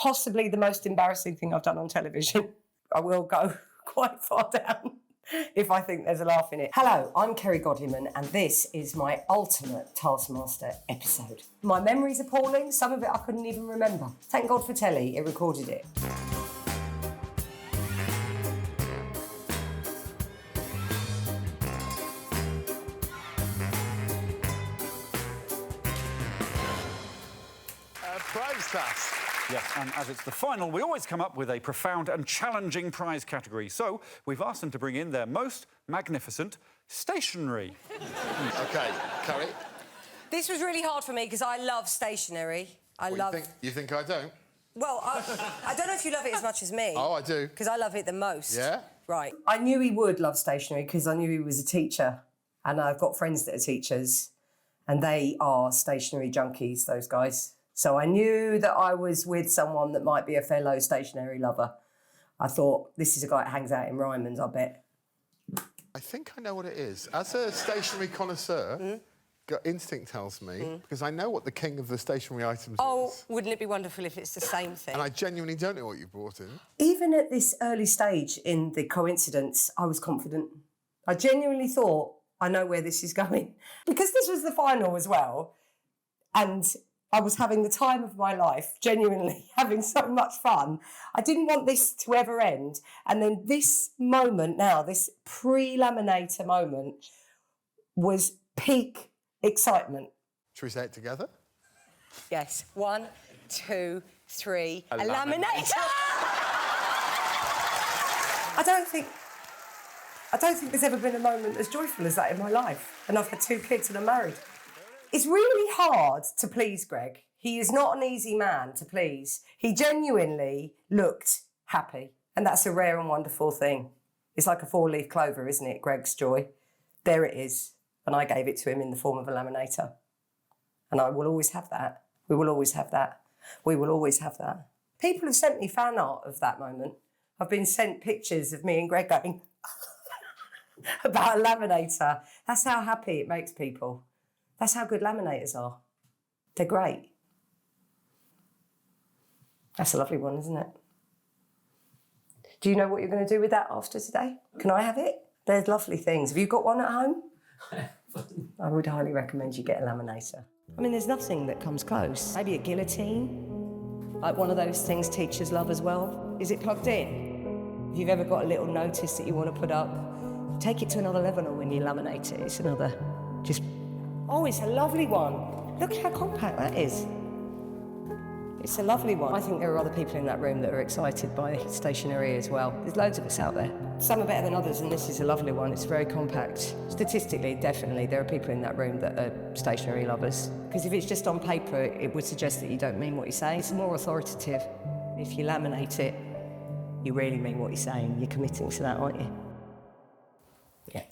possibly the most embarrassing thing I've done on television. I will go quite far down if I think there's a laugh in it. Hello, I'm Kerry Godliman, and this is my ultimate Taskmaster episode. My memory's appalling. Some of it I couldn't even remember. Thank God for telly, it recorded it. Prize task. Yes, and as it's the final, we always come up with a profound and challenging prize category. So we've asked them to bring in their most magnificent stationery. OK, Kerry. This was really hard for me because I love stationery. You think I don't? Well, I don't know if you love it as much as me. Oh, I do. Because I love it the most. Yeah? Right. I knew he would love stationery because I knew he was a teacher. And I've got friends that are teachers. And they are stationery junkies, those guys. So I knew that I was with someone that might be a fellow stationery lover. I thought, this is a guy that hangs out in Ryman's, I bet. I think I know what it is. As a stationery connoisseur, gut instinct tells me, because I know what the king of the stationery items is. Oh, wouldn't it be wonderful if it's the same thing? And I genuinely don't know what you brought in. Even at this early stage in the coincidence, I was confident. I genuinely thought, I know where this is going. Because this was the final as well. And I was having the time of my life, genuinely having so much fun. I didn't want this to ever end. And then this moment now, this pre-laminator moment, was peak excitement. Should we say it together? Yes. 1, 2, 3. A laminator! I don't think there's ever been a moment as joyful as that in my life. And I've had 2 kids and I'm married. It's really hard to please Greg. He is not an easy man to please. He genuinely looked happy. And that's a rare and wonderful thing. It's like a 4-leaf clover, isn't it, Greg's joy? There it is. And I gave it to him in the form of a laminator. And I will always have that. We will always have that. We will always have that. People have sent me fan art of that moment. I've been sent pictures of me and Greg going about a laminator. That's how happy it makes people. That's how good laminators are. They're great. That's a lovely one, isn't it? Do you know what you're going to do with that after today? Can I have it? They're lovely things. Have you got one at home? I would highly recommend you get a laminator. I mean, there's nothing that comes close. Maybe a guillotine, like one of those things teachers love as well. Is it plugged in? If you've ever got a little notice that you want to put up, take it to another level when you laminate it. It's another, just... Oh, it's a lovely one. Look how compact that is. It's a lovely one. I think there are other people in that room that are excited by stationery as well. There's loads of us out there. Some are better than others, and this is a lovely one. It's very compact. Statistically, definitely, there are people in that room that are stationery lovers. Because if it's just on paper, it would suggest that you don't mean what you say. It's more authoritative. If you laminate it, you really mean what you're saying. You're committing to that, aren't you? Yeah.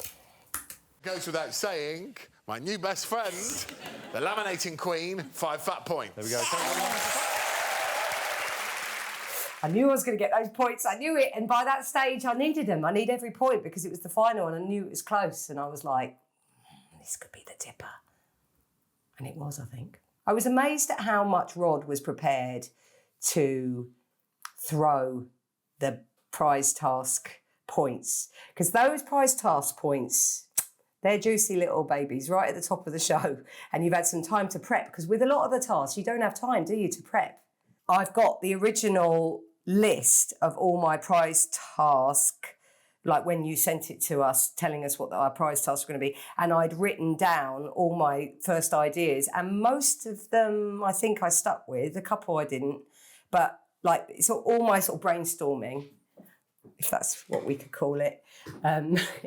Goes without saying, my new best friend, the laminating queen, 5 fat points. There we go. I knew I was going to get those points. I knew it. And by that stage, I needed them. I need every point because it was the final and I knew it was close. And I was like, this could be the tipper. And it was, I think. I was amazed at how much Rod was prepared to throw the prize task points. Because those prize task points, they're juicy little babies right at the top of the show. And you've had some time to prep. Because with a lot of the tasks, you don't have time, do you, to prep? I've got the original list of all my prize task, like when you sent it to us, telling us what our prize tasks were going to be. And I'd written down all my first ideas. And most of them, I think I stuck with. A couple I didn't. But like, it's all my sort of brainstorming, if that's what we could call it,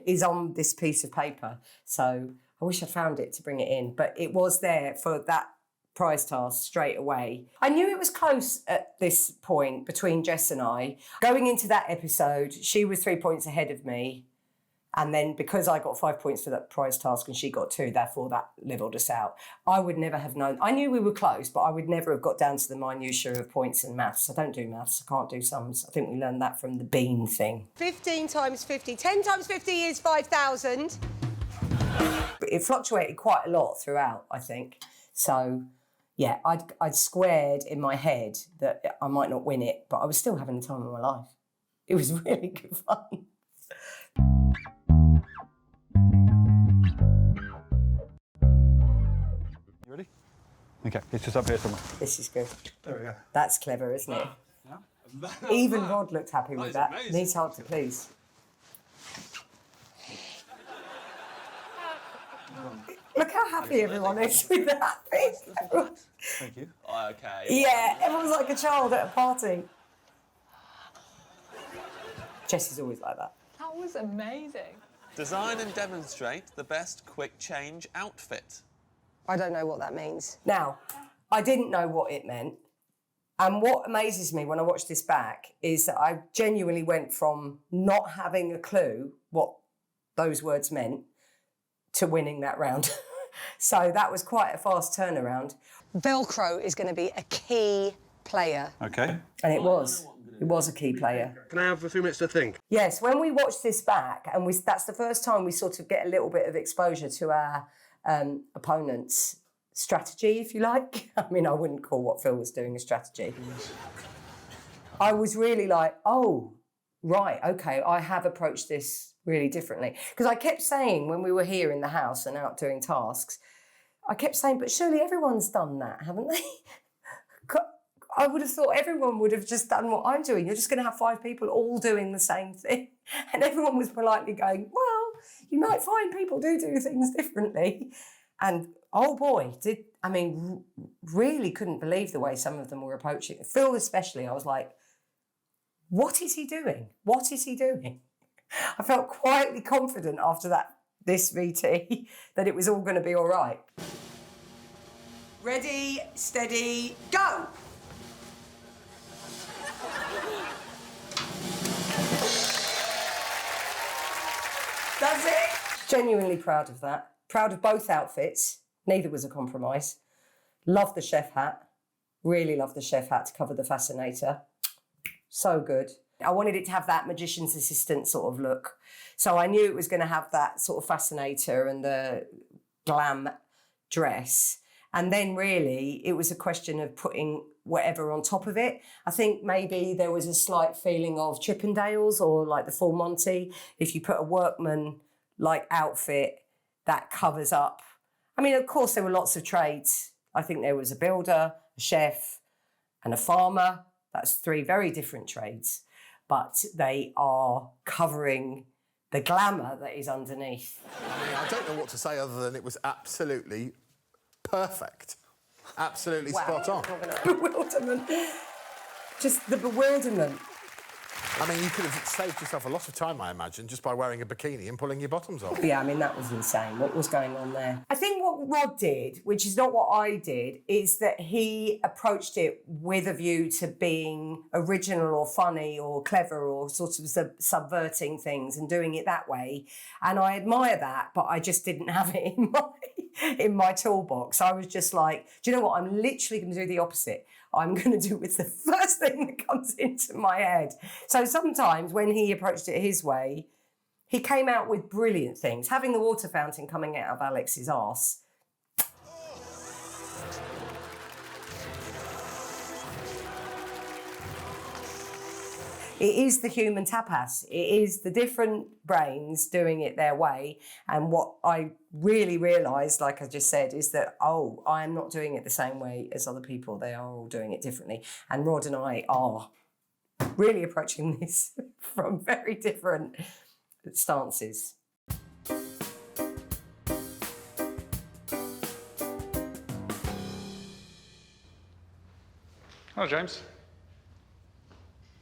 is on this piece of paper. So I wish I'd found it to bring it in, but it was there for that prize task straight away. I knew it was close at this point between Jess and I. Going into that episode, she was 3 points ahead of me. And then because I got 5 points for that prize task and she got 2, therefore that levelled us out. I would never have known. I knew we were close, but I would never have got down to the minutiae of points and maths. I don't do maths. I can't do sums. I think we learned that from the bean thing. 15 times 50. 10 times 50 is 5,000. But it fluctuated quite a lot throughout, I think. So, yeah, I'd squared in my head that I might not win it, but I was still having the time of my life. It was really good fun. You ready? OK, it's just up here somewhere. This is good. There we go. That's clever, isn't it? Yeah. Even Rod looked happy with that. And he's hard to please. Look how happy everyone is with that thing. Thank you. OK. Yeah, everyone's like a child at a party. Jess is always like that. That was amazing. Design and demonstrate the best quick change outfit. I don't know what that means. Now, I didn't know what it meant. And what amazes me when I watch this back is that I genuinely went from not having a clue what those words meant to winning that round. So that was quite a fast turnaround. Velcro is going to be a key player. OK. And it was. It was a key player. Can I have a few minutes to think? Yes, when we watch this back, and that's the first time we sort of get a little bit of exposure to our opponent's strategy, if you like. I mean, I wouldn't call what Phil was doing a strategy. I was really like, oh, right, OK, I have approached this really differently. Because I kept saying when we were here in the house and out doing tasks, I kept saying, but surely everyone's done that, haven't they? I would have thought everyone would have just done what I'm doing. You're just going to have 5 people all doing the same thing. And everyone was politely going, well, you might find people do things differently. And oh boy, really couldn't believe the way some of them were approaching it. Phil especially, I was like, what is he doing? What is he doing? I felt quietly confident after this VT that it was all going to be all right. Ready, steady, go! That's it. Genuinely proud of that. Proud of both outfits. Neither was a compromise. Love the chef hat. Really love the chef hat to cover the fascinator. So good. I wanted it to have that magician's assistant sort of look. So I knew it was going to have that sort of fascinator and the glam dress. And then really it was a question of putting whatever on top of it. I think maybe there was a slight feeling of Chippendales or like the Full Monty. If you put a workman like outfit that covers up. I mean, of course, there were lots of trades. I think there was a builder, a chef, and a farmer. That's 3 very different trades, but they are covering the glamour that is underneath. I mean, I don't know what to say other than it was absolutely perfect. Absolutely spot on. Bewilderment. Just the bewilderment. I mean, you could have saved yourself a lot of time, I imagine, just by wearing a bikini and pulling your bottoms off. Yeah, I mean, that was insane. What was going on there? I think what Rod did, which is not what I did, is that he approached it with a view to being original or funny or clever or sort of subverting things and doing it that way. And I admire that, but I just didn't have it in my toolbox. I was just like, do you know what? I'm literally going to do the opposite. I'm going to do it with the first thing that comes into my head. So sometimes when he approached it his way, he came out with brilliant things. Having the water fountain coming out of Alex's arse. It is the human tapas. It is the different brains doing it their way. And what I really realised, like I just said, is that, oh, I am not doing it the same way as other people. They are all doing it differently. And Rod and I are really approaching this from very different stances. Hello, James.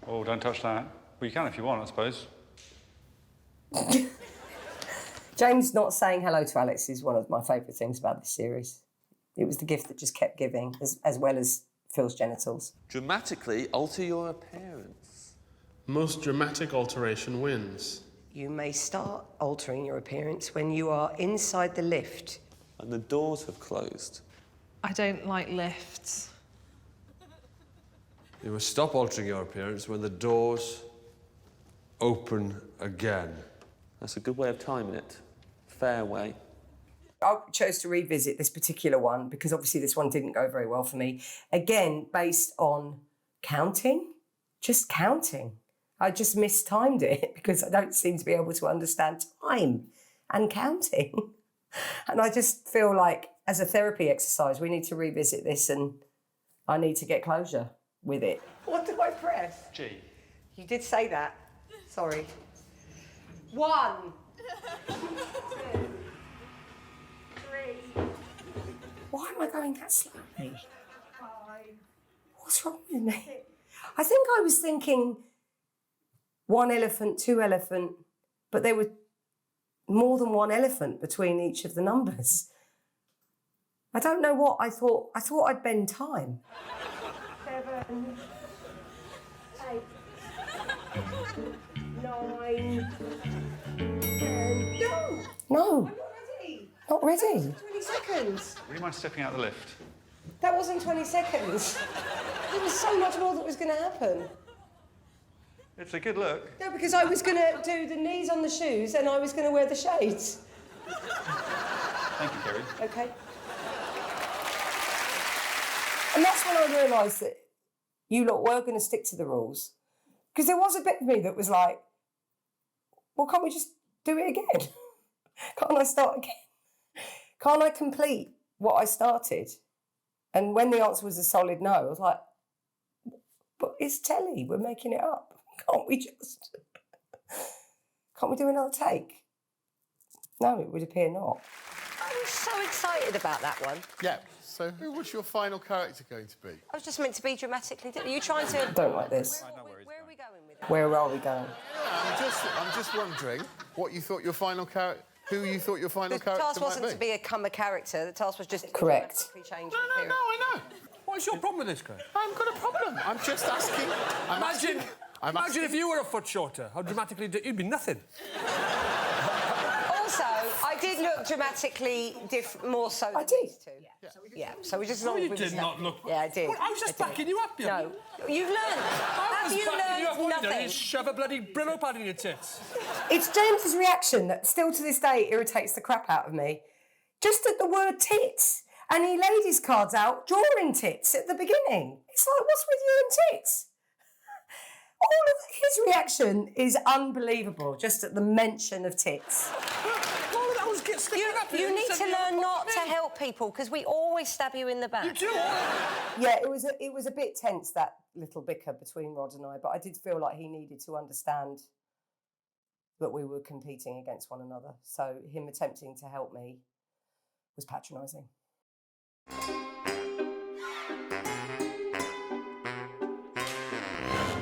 Oh, don't touch that. Well, you can if you want, I suppose. James not saying hello to Alex is one of my favourite things about this series. It was the gift that just kept giving, as well as Phil's genitals. Dramatically alter your appearance. Most dramatic alteration wins. You may start altering your appearance when you are inside the lift. And the doors have closed. I don't like lifts. You must stop altering your appearance when the doors open again. That's a good way of timing it. Fair way. I chose to revisit this particular one because obviously this one didn't go very well for me. Again, based on counting, just counting. I just mistimed it because I don't seem to be able to understand time and counting. And I just feel like as a therapy exercise, we need to revisit this and I need to get closure with it. What do I press? G. You did say that. Sorry. 1, 2, 3. Why am I going that slowly? 5. What's wrong with me? I think I was thinking 1 elephant, 2 elephant, but there were more than 1 elephant between each of the numbers. I don't know what I thought. I thought I'd bend time. 7, 8, 9, 10. No. I'm not ready. Not ready. 20 seconds. Would you mind stepping out the lift? That wasn't 20 seconds. There was so much more that was going to happen. It's a good look. No, because I was going to do the knees on the shoes and I was going to wear the shades. Thank you, Kerry. Okay. And that's when I realised that you lot were going to stick to the rules. Because there was a bit of me that was like, well, can't we just do it again? Can't I start again? Can't I complete what I started? And when the answer was a solid no, I was like, but it's telly, we're making it up. Can't we do another take? No, it would appear not. I was so excited about that one. Yeah. So who was your final character going to be? I was just meant to be dramatically different. Are you trying to... I don't like this. Where are we going with it? Where are we going? I'm just wondering what you thought your final character... Who you thought your final character might be? The task wasn't to become a character. The task was just... Correct. Change No, I know. What's your problem with this, Greg? I haven't got a problem. I'm just asking... Imagine if you were a foot shorter. How dramatically... You'd be nothing. Also, I did look dramatically more so than these two. Yeah, so we just... No, you did not look... Yeah, I did. Well, I was just backing you up, No, you've learned. Have you learned nothing? You shove a bloody Brillo pad in your tits. It's James's reaction that still to this day irritates the crap out of me. Just at the word tits. And he laid his cards out drawing tits at the beginning. It's like, what's with you and tits? All of his reaction is unbelievable, just at the mention of tits. You need to learn not to help people, because we always stab you in the back. You do? Yeah, it was a bit tense, that little bicker between Rod and I, but I did feel like he needed to understand that we were competing against one another. So him attempting to help me was patronising.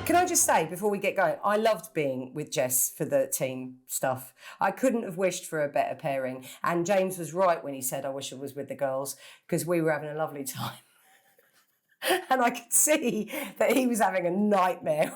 Can I just say, before we get going, I loved being with Jess for the team stuff. I couldn't have wished for a better pairing. And James was right when he said, I wish I was with the girls, because we were having a lovely time. And I could see that he was having a nightmare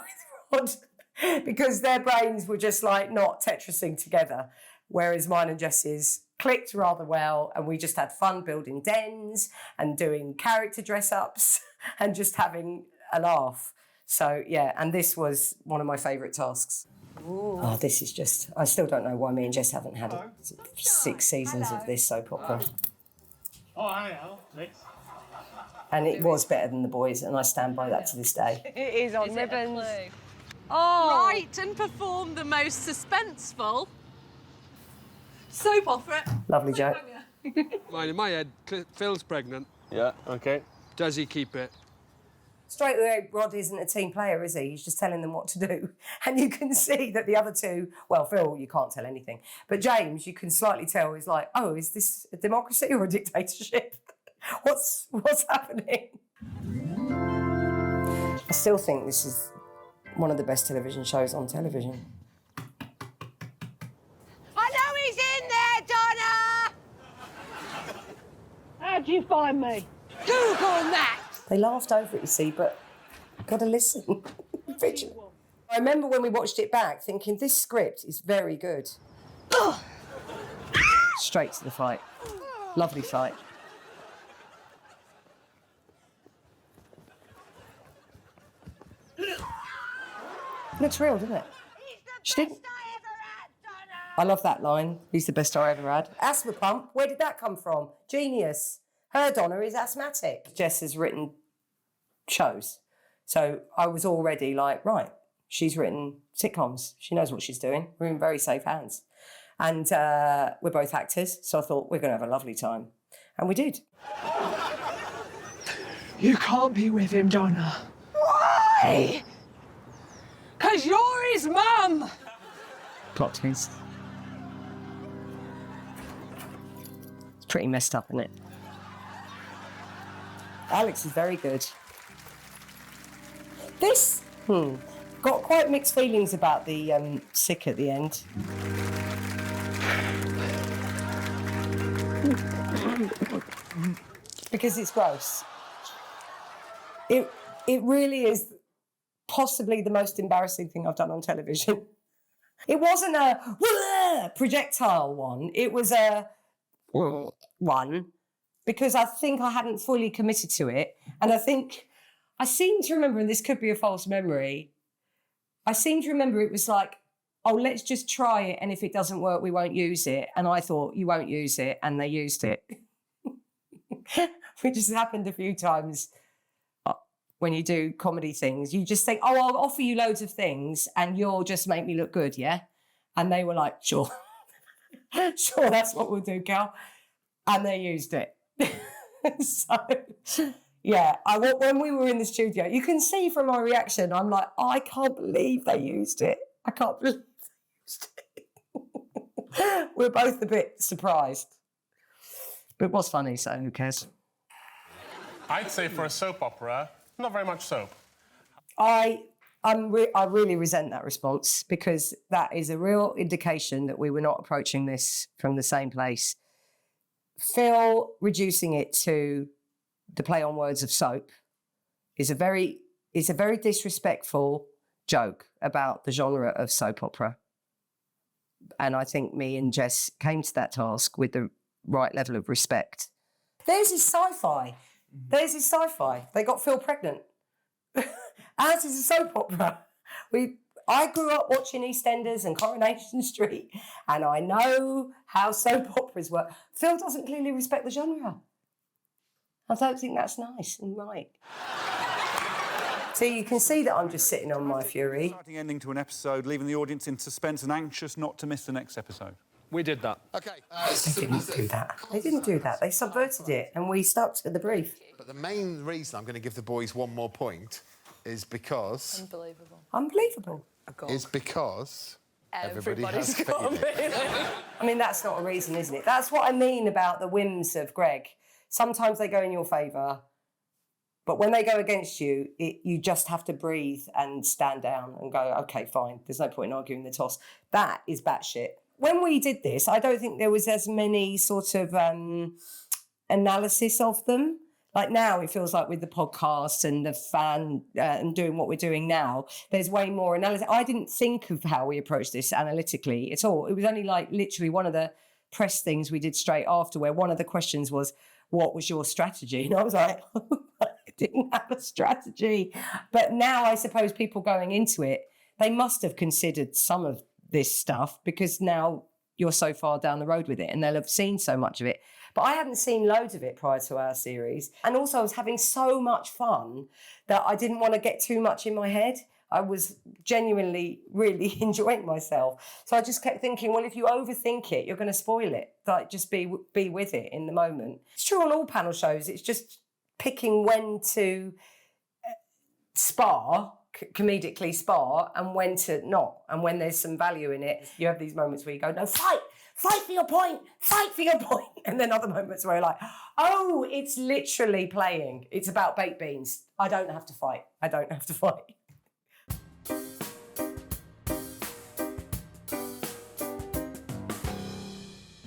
with Rod, because their brains were just like not Tetrising together, whereas mine and Jess's clicked rather well, and we just had fun building dens and doing character dress-ups and just having a laugh. So, yeah, and this was one of my favourite tasks. Ooh. Oh, this is just... I still don't know why me and Jess haven't had 6 seasons of this soap opera. Oh, hello. And it was better than The Boys, and I stand by that to this day. It is on ribbons. Oh! Write and perform the most suspenseful soap opera. Lovely joke. Mine, in my head, Phil's pregnant. Yeah, OK. Does he keep it? Straight away, Rod isn't a team player, is he? He's just telling them what to do. And you can see that the other two... Well, Phil, you can't tell anything. But James, you can slightly tell, is like, oh, is this a democracy or a dictatorship? What's happening? I still think this is one of the best television shows on television. I know he's in there, Donna! How'd you find me? Google that! They laughed over it, you see, but got to listen. I remember when we watched it back thinking, this script is very good. Straight to the fight. Lovely fight. Looks real, doesn't it? She didn't... I love that line. He's the best I ever had. Asthma pump, where did that come from? Genius. Her Donna is asthmatic. Jess has written shows. So I was already like, right, she's written sitcoms. She knows what she's doing. We're in very safe hands. And we're both actors, so I thought we're going to have a lovely time. And we did. You can't be with him, Donna. Why? Because you're his mum! Plot twist. It's pretty messed up, isn't it? Alex is very good. This, got quite mixed feelings about the sick at the end. Because it's gross. It really is possibly the most embarrassing thing I've done on television. It wasn't a projectile one. It was a one because I think I hadn't fully committed to it. And I think I seem to remember, and this could be a false memory, I seem to remember it was like, oh, let's just try it. And if it doesn't work, we won't use it. And I thought, you won't use it. And they used it. Which has happened a few times when you do comedy things. You just think, oh, I'll offer you loads of things and you'll just make me look good, yeah? And they were like, sure. Sure, that's what we'll do, Cal. And they used it. So, yeah, when we were in the studio, you can see from my reaction, I'm like, oh, I can't believe they used it. I can't believe they used it. We're both a bit surprised. But it was funny, so who cares? I'd say for a soap opera, not very much soap. I really resent that response because that is a real indication that we were not approaching this from the same place. Phil reducing it to the play on words of soap is a very disrespectful joke about the genre of soap opera. And I think me and Jess came to that task with the right level of respect. Theirs is sci-fi. Theirs is sci-fi. They got Phil pregnant. Ours is a soap opera. I grew up watching EastEnders and Coronation Street, and I know how soap operas work. Phil doesn't clearly respect the genre. I don't think that's nice and right. So you can see that I'm just sitting on my fury. Exciting ending to an episode, leaving the audience in suspense and anxious not to miss the next episode. We did that. OK. They didn't do that. They didn't do that. They subverted it, and we stuck to the brief. But the main reason I'm going to give the boys one more point is because... Unbelievable. Unbelievable. Is because everybody has got a feeling. I mean, that's not a reason, isn't it? That's what I mean about the whims of Greg. Sometimes they go in your favour, but when they go against you, you just have to breathe and stand down and go, OK, fine, there's no point in arguing the toss. That is batshit. When we did this, I don't think there was as many sort of analysis of them. Like now, it feels like with the podcast and the fan and doing what we're doing now, there's way more analysis. I didn't think of how we approached this analytically at all. It was only like literally one of the press things we did straight after where one of the questions was, what was your strategy? And I was like, I didn't have a strategy. But now I suppose people going into it, they must have considered some of this stuff because now you're so far down the road with it and they'll have seen so much of it. But I hadn't seen loads of it prior to our series. And also I was having so much fun that I didn't want to get too much in my head. I was genuinely really enjoying myself. So I just kept thinking, well, if you overthink it, you're going to spoil it. Like, just be with it in the moment. It's true on all panel shows. It's just picking when to spar, comedically spar, and when to not. And when there's some value in it, you have these moments where you go, no, fight for your point, fight for your point. And then other moments where you're like, oh, it's literally playing. It's about baked beans. I don't have to fight. I don't have to fight.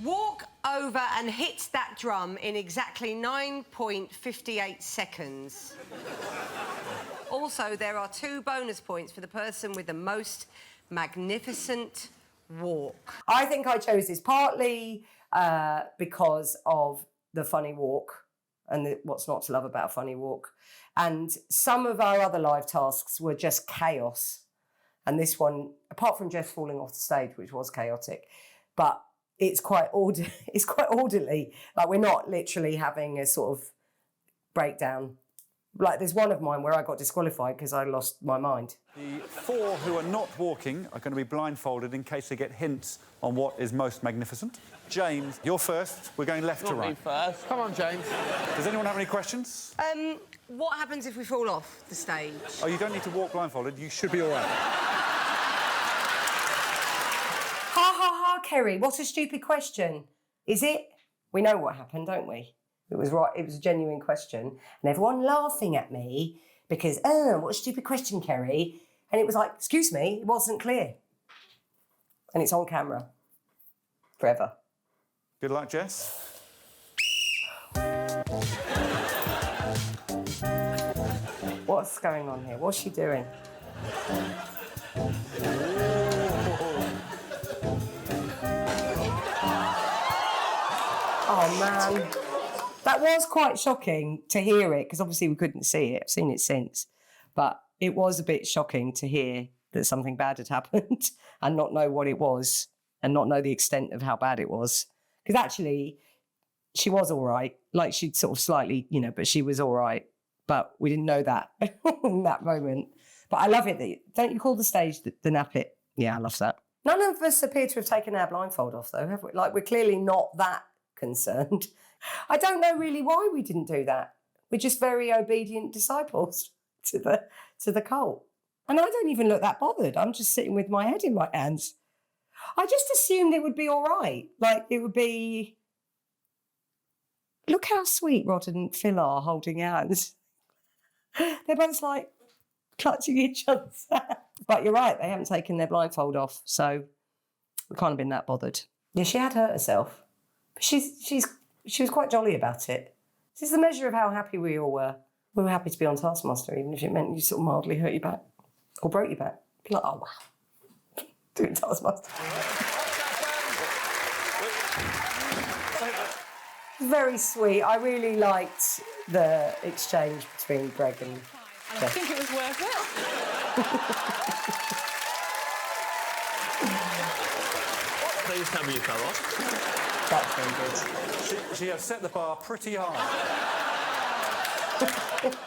Walk over and hit that drum in exactly 9.58 seconds. Also, there are 2 bonus points for the person with the most magnificent walk. I think I chose this partly because of the funny walk and what's not to love about a funny walk. And some of our other live tasks were just chaos. And this one, apart from Jeff falling off the stage, which was chaotic, but it's quite orderly. Like, we're not literally having a sort of breakdown. Like, there's one of mine where I got disqualified because I lost my mind. The 4 who are not walking are going to be blindfolded in case they get hints on what is most magnificent. James, you're first. We're going left to right. Me first. Come on, James. Does anyone have any questions? What happens if we fall off the stage? Oh, you don't need to walk blindfolded. You should be all right. Ha ha ha, Kerry, what a stupid question. Is it? We know what happened, don't we? It was right, it was a genuine question. And everyone laughing at me because, what a stupid question, Kerry. And it was like, excuse me, it wasn't clear. And it's on camera. Forever. Good luck, Jess. What's going on here? What's she doing? Oh, man. That was quite shocking to hear it, because obviously we couldn't see it. I've seen it since. But it was a bit shocking to hear that something bad had happened and not know what it was and not know the extent of how bad it was. Because actually, she was all right. Like, she'd sort of slightly, but she was all right. But we didn't know that in that moment. But I love it. Don't you call the stage the nap it? Yeah, I love that. None of us appear to have taken our blindfold off, though, have we? Like, we're clearly not that concerned. I don't know really why we didn't do that. We're just very obedient disciples to the cult. And I don't even look that bothered. I'm just sitting with my head in my hands. I just assumed it would be all right. Like, it would be... Look how sweet Rod and Phil are holding hands. They're both, like, clutching each other's hands. But you're right, they haven't taken their blindfold off, so we can't have been that bothered. Yeah, she had hurt herself. But she was quite jolly about it. This is the measure of how happy we all were. We were happy to be on Taskmaster, even if it meant you sort of mildly hurt your back or broke your back. Be like, oh, wow. Doing Taskmaster. Very sweet. I really liked the exchange between Greg and I think it was worth it. Please tell me you fell off. That's very good. She has set the bar pretty high.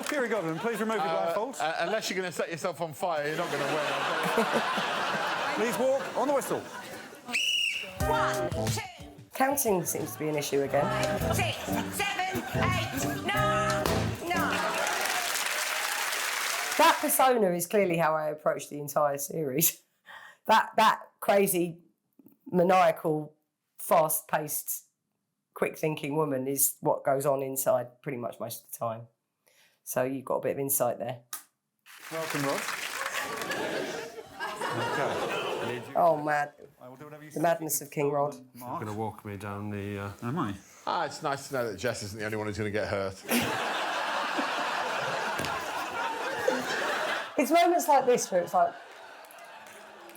Kerry Godliman, please remove your blindfold. Unless you're going to set yourself on fire, you're not going to win. Please walk on the whistle. 1, 2, Counting seems to be an issue again. 5, 6, 7, 8, 9. That persona is clearly how I approach the entire series. That crazy, maniacal, fast-paced, quick-thinking woman is what goes on inside pretty much most of the time. So you've got a bit of insight there. Welcome, Rod. Okay. Oh, mad. I will do whatever you The madness of King Rod. You're going to walk me down the... Am I? It's nice to know that Jess isn't the only one who's going to get hurt. It's moments like this where it's like,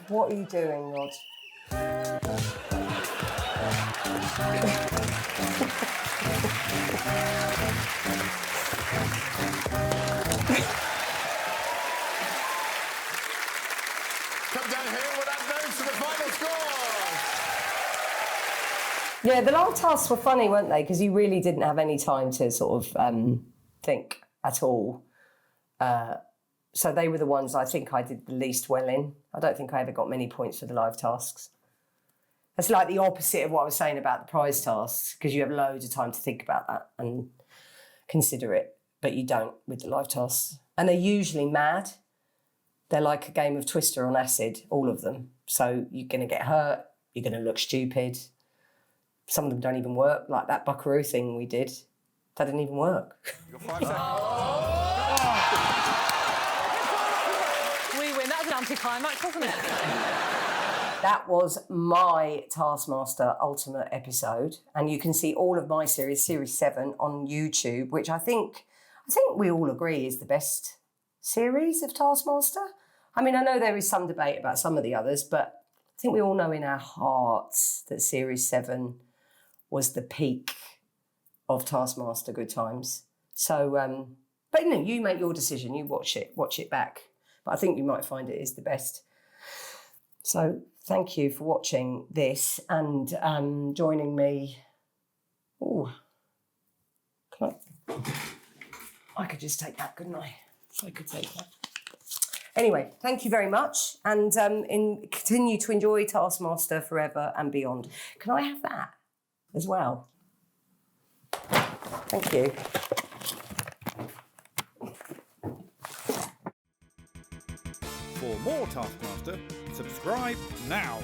what are you doing, Rod? Come down here with that notes to the final scores. Yeah, the live tasks were funny, weren't they? Because you really didn't have any time to sort of think at all. So they were the ones I think I did the least well in. I don't think I ever got many points for the live tasks. That's like the opposite of what I was saying about the prize tasks, because you have loads of time to think about that and consider it, but you don't with the live tasks. And they're usually mad. They're like a game of Twister on acid, all of them. So you're going to get hurt, you're going to look stupid. Some of them don't even work, like that Buckaroo thing we did. That didn't even work. You've got 5 seconds. We win. That was an anticlimax, wasn't it? That was my Taskmaster Ultimate episode, and you can see all of my series, Series 7, on YouTube, which I think we all agree is the best series of Taskmaster. I mean, I know there is some debate about some of the others, but I think we all know in our hearts that Series 7 was the peak of Taskmaster Good Times. So, but you make your decision, you watch it back. But I think you might find it is the best. So thank you for watching this and joining me. Oh, I could just take that, couldn't I? I could take that. Anyway, thank you very much, and continue to enjoy Taskmaster forever and beyond. Can I have that as well? Thank you. For more Taskmaster, subscribe now.